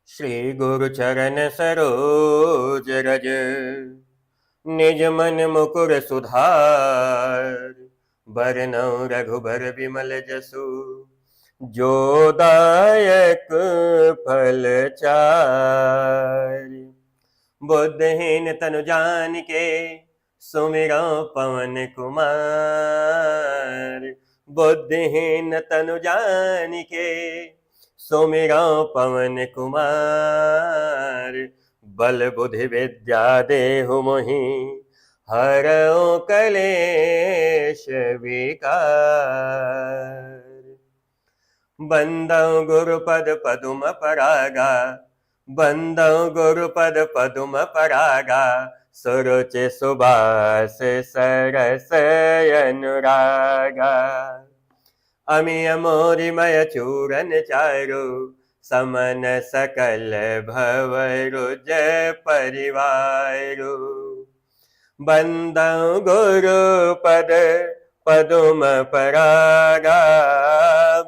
श्री गुरु चरण सरोज रज निज मन मुकुर सुधार बरनौ रघुबर विमल जसु जो दायक फल चारि। बुद्धिहीन तनु जानिके सुमिरौ पवन कुमार। बुद्धिहीन तनु जानिके सुमिरौ पवन कुमार। बल बुद्धि विद्या देहु मोहि हरौ कलेश विकार। बंदौ गुरुपद पदुम परागा बंदौ गुरुपद पदुम परागा। सुरुचि सुबास सरस अनुरागा। अमिय मोरिमय चूरन चारु समन सकल भवरुज परिवारु। बंदौ गुरुपद पदुम परागा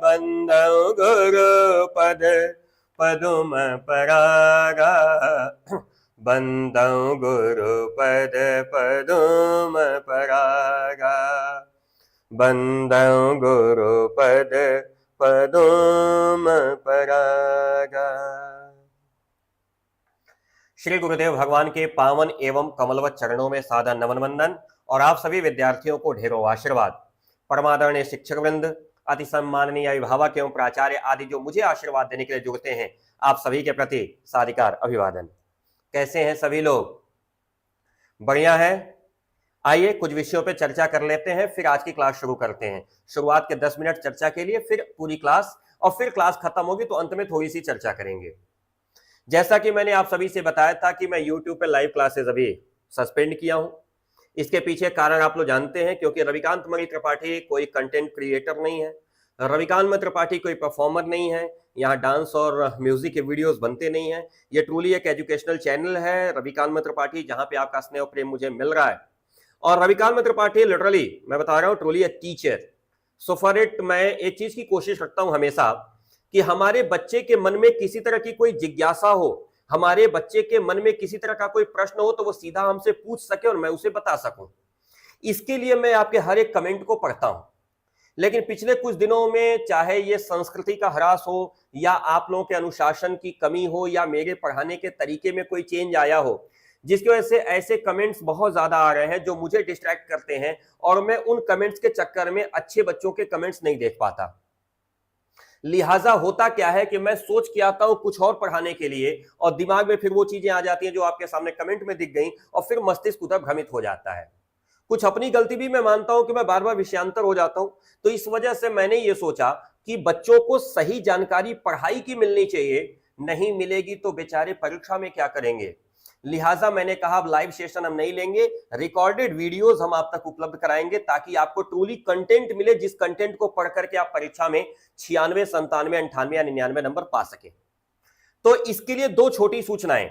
बंदौ गुरुपद पदुम परागा। बंदौ गुरुपद पदुम परागा बंदौ गुरुपद पदुम परागा। श्री गुरुदेव भगवान के पावन एवं कमलवत चरणों में सादर नमन वंदन और आप सभी विद्यार्थियों को ढेरों आशीर्वाद। परमादरणीय शिक्षक वृंद, अति सम्माननीय अभिभावक एवं प्राचार्य आदि जो मुझे आशीर्वाद देने के लिए जुड़ते हैं, आप सभी के प्रति सादर अभिवादन। कैसे हैं सभी लोग? बढ़िया है। आइए कुछ विषयों पर चर्चा कर लेते हैं, फिर आज की क्लास शुरू करते हैं। शुरुआत के 10 मिनट चर्चा के लिए, फिर पूरी क्लास, और फिर क्लास खत्म होगी तो अंत में थोड़ी सी चर्चा करेंगे। जैसा कि मैंने आप सभी से बताया था कि मैं YouTube पे लाइव क्लासेस अभी सस्पेंड किया हूं। इसके पीछे कारण आप लोग जानते हैं, क्योंकि रविकांत मणि त्रिपाठी कोई कंटेंट क्रिएटर नहीं है, रविकांत मणि त्रिपाठी कोई परफॉर्मर नहीं है, यहाँ डांस और म्यूजिक के वीडियोस बनते नहीं है। ये ट्रूली एक एजुकेशनल चैनल है रविकांत मणि त्रिपाठी, जहां पे आपका स्नेह और प्रेम मुझे मिल रहा है। और रविकांत मणि त्रिपाठी लिटरली मैं बता रहा हूँ truly a teacher. So for it मैं एक चीज की कोशिश रखता हूं हमेशा कि हमारे बच्चे के मन में किसी तरह की कोई जिज्ञासा हो, हमारे बच्चे के मन में किसी तरह का कोई प्रश्न हो तो वो सीधा हमसे पूछ सके और मैं उसे बता सकूं। इसके लिए मैं आपके हर एक कमेंट को पढ़ता हूं। लेकिन पिछले कुछ दिनों में चाहे ये संस्कृति का ह्रास हो, या आप लोगों के अनुशासन की कमी हो, या मेरे पढ़ाने के तरीके में कोई चेंज आया हो, जिसकी वजह से ऐसे कमेंट्स बहुत ज्यादा आ रहे हैं जो मुझे डिस्ट्रैक्ट करते हैं, और मैं उन कमेंट्स के चक्कर में अच्छे बच्चों के कमेंट्स नहीं देख पाता। लिहाजा होता क्या है कि मैं सोच के आता हूं कुछ और पढ़ाने के लिए, और दिमाग में फिर वो चीजें आ जाती हैं जो आपके सामने कमेंट में दिख गई, और फिर मस्तिष्क उधर भ्रमित हो जाता है। कुछ अपनी गलती भी मैं मानता हूं कि मैं बार बार विषयांतर हो जाता हूं। तो इस वजह से मैंने ये सोचा कि बच्चों को सही जानकारी पढ़ाई की मिलनी चाहिए, नहीं मिलेगी तो बेचारे परीक्षा में क्या करेंगे। लिहाजा मैंने कहा अब लाइव सेशन हम नहीं लेंगे, रिकॉर्डेड वीडियोस हम आप तक उपलब्ध कराएंगे, ताकि आपको ट्रूली कंटेंट मिले, जिस कंटेंट को पढ़ करके आप परीक्षा में 96, 97, 98 या 99 नंबर पा सके। तो इसके लिए 2 छोटी सूचनाएं।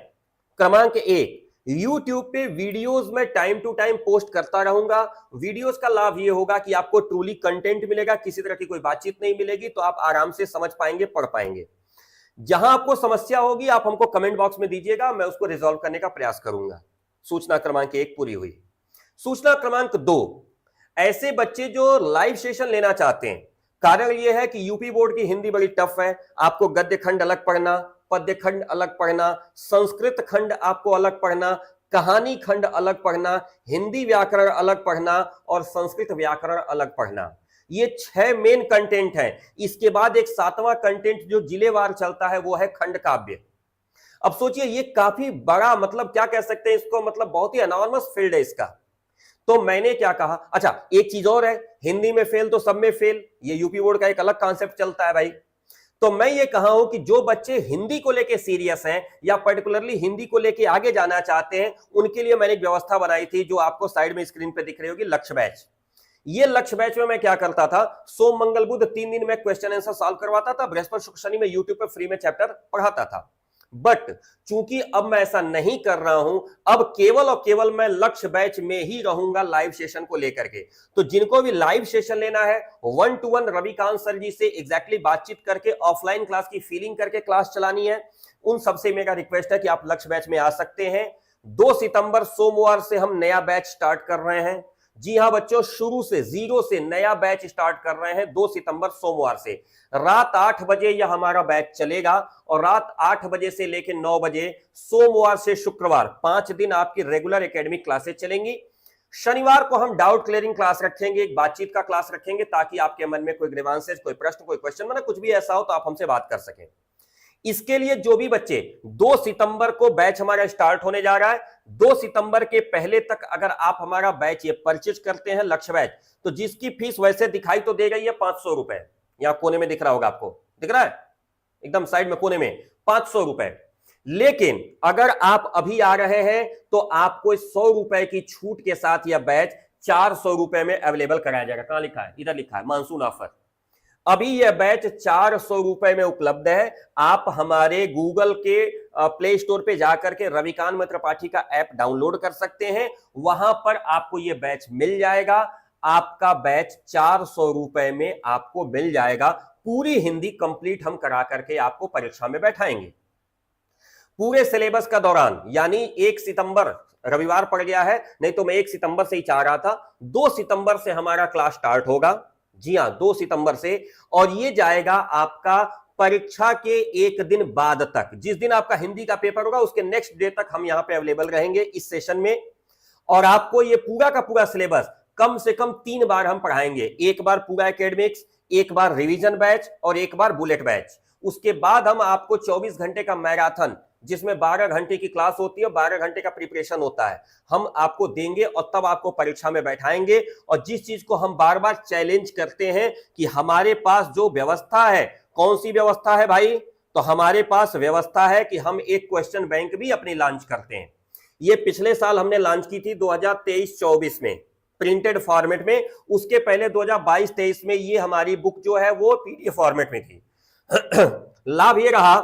क्रमांक 1, YouTube पे वीडियोस में टाइम टू टाइम पोस्ट करता रहूंगा। वीडियोस का लाभ यह होगा कि आपको ट्रूली कंटेंट मिलेगा, किसी तरह की कोई बातचीत नहीं मिलेगी, तो आप आराम से समझ पाएंगे, पढ़ पाएंगे। जहां आपको समस्या होगी आप हमको कमेंट बॉक्स में दीजिएगा, मैं उसको रिजॉल्व करने का प्रयास करूंगा। सूचना क्रमांक 1 पूरी हुई। सूचना क्रमांक 2, ऐसे बच्चे जो लाइव सेशन लेना चाहते हैं, कारण यह है कि यूपी बोर्ड की हिंदी बड़ी टफ है। आपको गद्य खंड अलग पढ़ना, पद्य खंड अलग पढ़ना, संस्कृत खंड आपको अलग पढ़ना, कहानी खंड अलग पढ़ना, हिंदी व्याकरण अलग पढ़ना, और संस्कृत व्याकरण अलग पढ़ना। ये 6 मेन कंटेंट है। इसके बाद एक 7वां कंटेंट जो जिलेवार चलता है वो है खंड काव्य। अब सोचिए ये काफी बड़ा, मतलब क्या कह सकते हैं इसको, मतलब बहुत ही एनॉर्मस फील्ड है इसका। तो मैंने क्या कहा, अच्छा एक चीज और है, हिंदी में फेल तो सब में फेल, ये यूपी बोर्ड का एक अलग कॉन्सेप्ट चलता है भाई। तो मैं ये कहा हूं कि जो बच्चे हिंदी को लेके सीरियस हैं, या पर्टिकुलरली हिंदी को लेके आगे जाना चाहते हैं, उनके लिए मैंने एक व्यवस्था बनाई थी जो आपको साइड में स्क्रीन पे दिख रही होगी, लक्ष्य बैच। ये लक्ष्य बैच में मैं क्या करता था, सोम मंगल बुध 3 दिन में क्वेश्चन आंसर सॉल्व करवाता था, बृहस्पति शुक्र शनि में यूट्यूब पर फ्री में चैप्टर पढ़ाता था। बट चूंकि अब मैं ऐसा नहीं कर रहा हूं, अब केवल और केवल मैं लक्ष्य बैच में ही रहूंगा लाइव सेशन को लेकर के। तो जिनको भी लाइव सेशन लेना है, 1-to-1 रविकांत सर जी से एग्जैक्टली बातचीत करके ऑफलाइन क्लास की फीलिंग करके क्लास चलानी है, उन सबसे मेरा रिक्वेस्ट है कि आप लक्ष्य बैच में आ सकते हैं। 2 सितंबर सोमवार से हम नया बैच स्टार्ट कर रहे हैं। जी हां बच्चों, शुरू से जीरो से नया बैच स्टार्ट कर रहे हैं 2 सितंबर सोमवार से। रात 8 बजे यह हमारा बैच चलेगा और रात 8 बजे से लेकर 9 बजे सोमवार से शुक्रवार 5 दिन आपकी रेगुलर एकेडमिक क्लासेस चलेंगी। शनिवार को हम डाउट क्लियरिंग क्लास रखेंगे, एक बातचीत का क्लास रखेंगे, ताकि आपके मन में कोई ग्रीवांसेस, कोई प्रश्न, कोई क्वेश्चन, मतलब कुछ भी ऐसा हो तो आप हमसे बात कर सकें। इसके लिए जो भी बच्चे 2 सितंबर को बैच हमारा स्टार्ट होने जा रहा है, 2 सितंबर के पहले तक अगर आप हमारा बैच ये परचेज करते हैं लक्ष्य बैच, तो जिसकी फीस वैसे दिखाई तो दे रही है 500 रुपए, यहां कोने में दिख रहा होगा, आपको दिख रहा है एकदम साइड में कोने में 500 रुपए। लेकिन अगर आप अभी आ रहे हैं तो आपको 100 रुपए की छूट के साथ यह बैच 400 रुपए में अवेलेबल कराया जाएगा। कहां लिखा है? इधर लिखा है मानसून ऑफर। अभी यह बैच 400 रुपए में उपलब्ध है। आप हमारे गूगल के प्ले स्टोर पे जाकर के रविकांत त्रिपाठी का ऐप डाउनलोड कर सकते हैं, वहां पर आपको यह बैच मिल जाएगा। आपका बैच 400 रुपए में आपको मिल जाएगा। पूरी हिंदी कंप्लीट हम करा करके आपको परीक्षा में बैठाएंगे। पूरे सिलेबस का दौरान, यानी 1 सितंबर रविवार पड़ गया है, नहीं तो मैं 1 सितंबर से ही चाह रहा था, 2 सितंबर से हमारा क्लास स्टार्ट होगा। जी हां, 2 सितंबर से, और ये जाएगा आपका परीक्षा के एक दिन बाद तक। जिस दिन आपका हिंदी का पेपर होगा उसके नेक्स्ट डे तक हम यहां पे अवेलेबल रहेंगे इस सेशन में। और आपको ये पूरा का पूरा सिलेबस कम से कम 3 बार हम पढ़ाएंगे। एक बार पूरा एकेडमिक्स, एक बार रिवीजन बैच और एक बार बुलेट बैच। उसके बाद हम आपको 24 घंटे का मैराथन, जिसमें 12 घंटे की क्लास होती है, 12 घंटे का प्रिपरेशन होता है, हम आपको देंगे और तब आपको परीक्षा में बैठाएंगे। और जिस चीज को हम बार बार चैलेंज करते हैं कि हमारे पास जो व्यवस्था है, कौन सी व्यवस्था है भाई? तो हमारे पास व्यवस्था है कि हम एक क्वेश्चन बैंक भी अपनी लॉन्च करते हैं। ये पिछले साल हमने लॉन्च की थी 2023-24 में प्रिंटेड फॉर्मेट में। उसके पहले 2022-23 में ये हमारी बुक जो है वो पीडीएफ फॉर्मेट में थी। लाभ ये रहा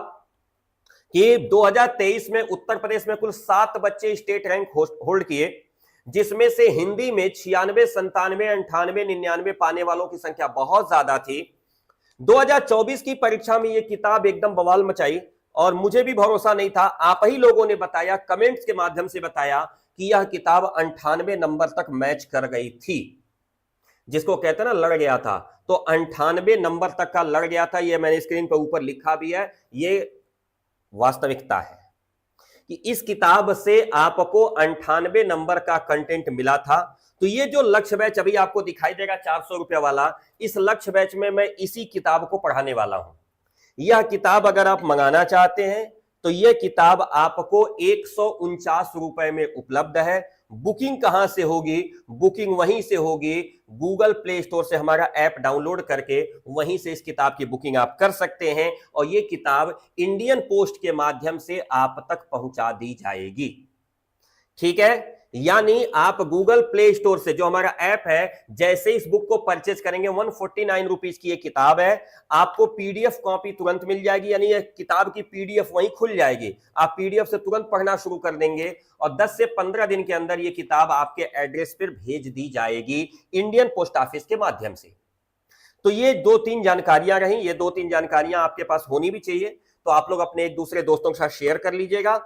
कि 2023 में उत्तर प्रदेश में कुल 7 बच्चे स्टेट रैंक होल्ड किए, जिसमें से हिंदी में 96, 97, 98, 99 पाने वालों की संख्या बहुत ज्यादा थी। 2024 की परीक्षा में यह किताब एकदम बवाल मचाई और मुझे भी भरोसा नहीं था। आप ही लोगों ने बताया, कमेंट्स के माध्यम से बताया कि यह किताब 98 नंबर तक मैच कर गई थी। जिसको कहते हैं ना लड़ गया था, तो 98 नंबर तक का लड़ गया था। यह मैंने स्क्रीन पर ऊपर लिखा भी है, ये वास्तविकता है कि इस किताब से आपको 98 नंबर का कंटेंट मिला था। तो ये जो लक्ष्य बैच अभी आपको दिखाई देगा 400 रुपए वाला, इस लक्ष्य बैच में मैं इसी किताब को पढ़ाने वाला हूं। यह किताब अगर आप मंगाना चाहते हैं तो यह किताब आपको 149 रुपए में उपलब्ध है। बुकिंग कहां से होगी? बुकिंग वहीं से होगी, गूगल प्ले स्टोर से हमारा ऐप डाउनलोड करके वहीं से इस किताब की बुकिंग आप कर सकते हैं। और यह किताब इंडियन पोस्ट के माध्यम से आप तक पहुंचा दी जाएगी। ठीक है, यानी आप गूगल प्ले स्टोर से जो हमारा ऐप है, जैसे इस बुक को परचेज करेंगे, 149 रुपीज की ये किताब है, आपको पीडीएफ कॉपी तुरंत मिल जाएगी। यानी ये किताब की पीडीएफ वहीं खुल जाएगी, आप पीडीएफ से तुरंत पढ़ना शुरू कर देंगे और 10 से 15 दिन के अंदर ये किताब आपके एड्रेस पर भेज दी जाएगी इंडियन पोस्ट ऑफिस के माध्यम से। तो ये 2-3 जानकारियां रही, ये 2-3 जानकारियां आपके पास होनी भी चाहिए, तो आप लोग अपने एक दूसरे दोस्तों के साथ शेयर कर लीजिएगा।